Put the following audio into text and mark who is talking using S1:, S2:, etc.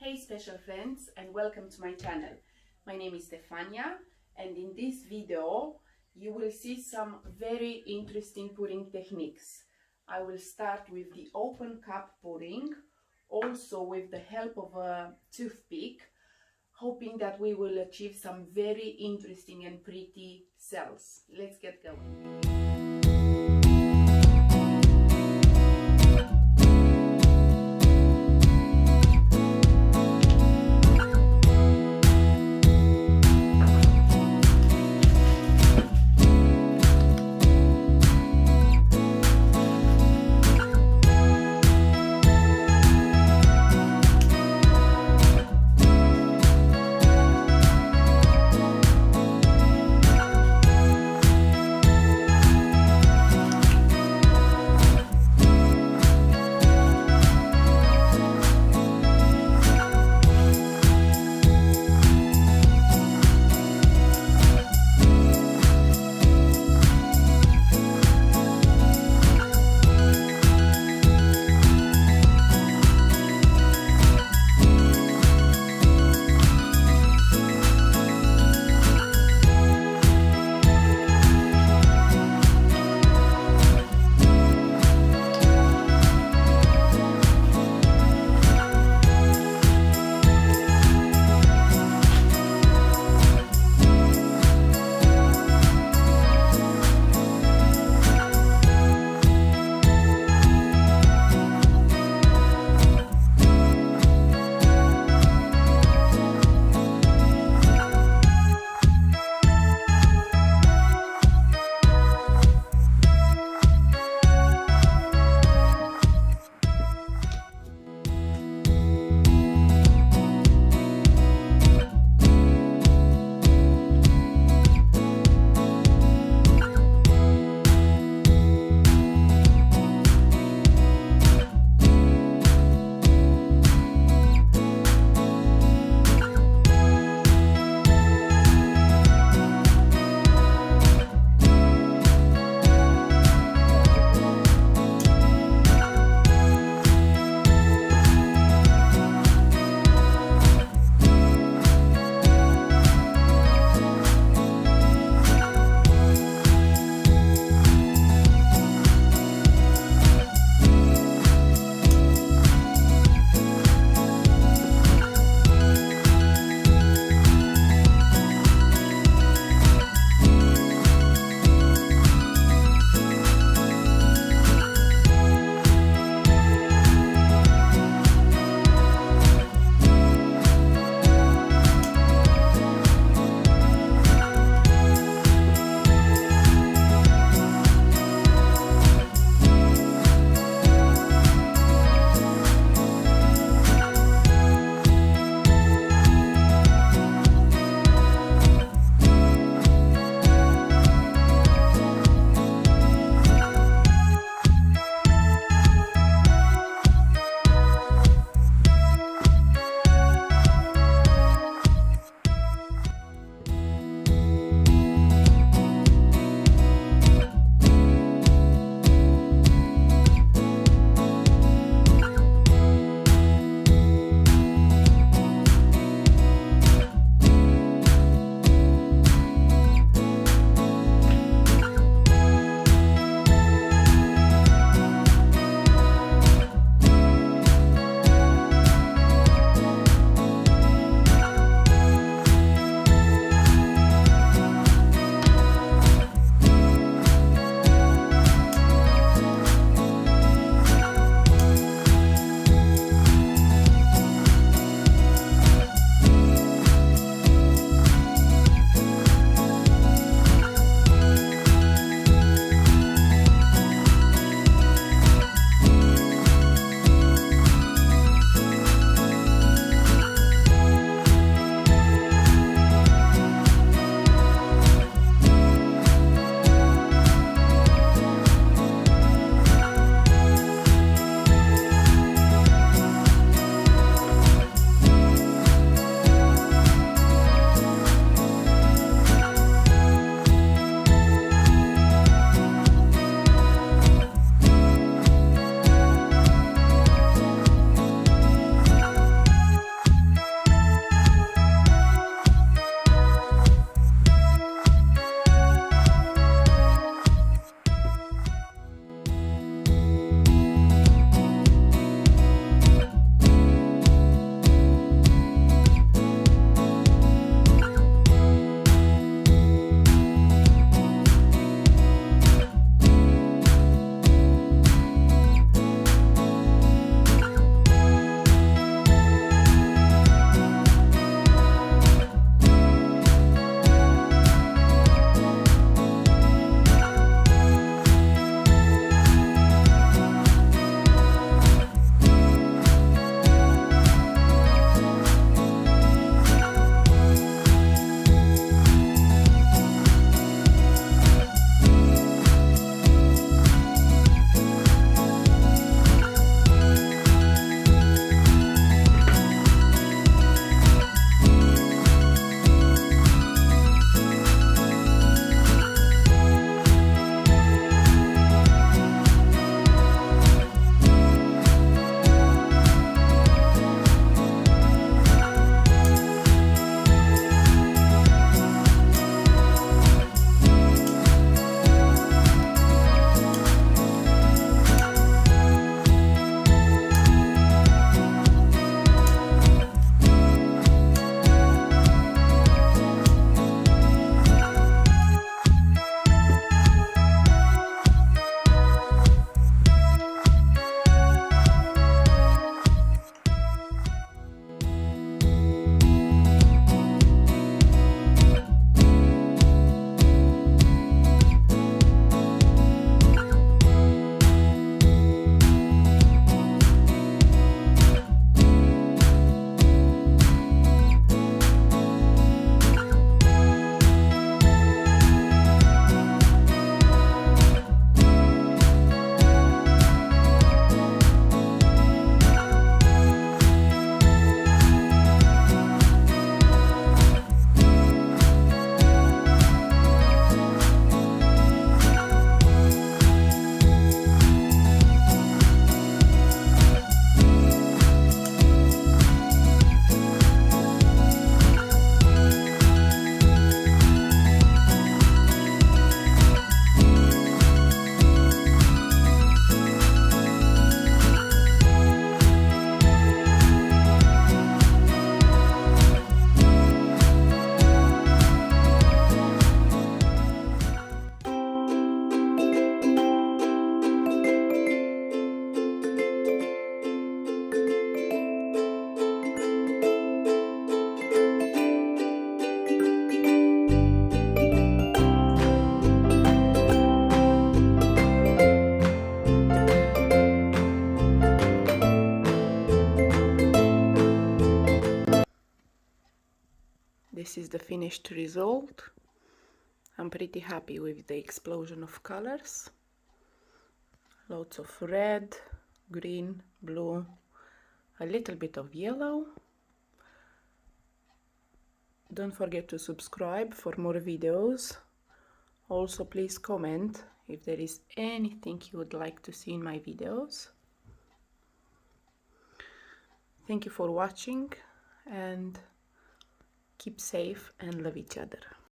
S1: Hey special friends, and welcome to my channel. My name is Stefania, and in this video you will see some very interesting pouring techniques. I will start with the open cup pouring, also with the help of a toothpick, hoping that we will achieve some very interesting and pretty cells. Let's get going. this is the finished result. I'm pretty happy with the explosion of colors. Lots of red, green, blue, a little bit of yellow. Don't forget to subscribe for more videos. Also, please comment if there is anything you would like to see in my videos. Thank you for watching, and keep safe and love each other.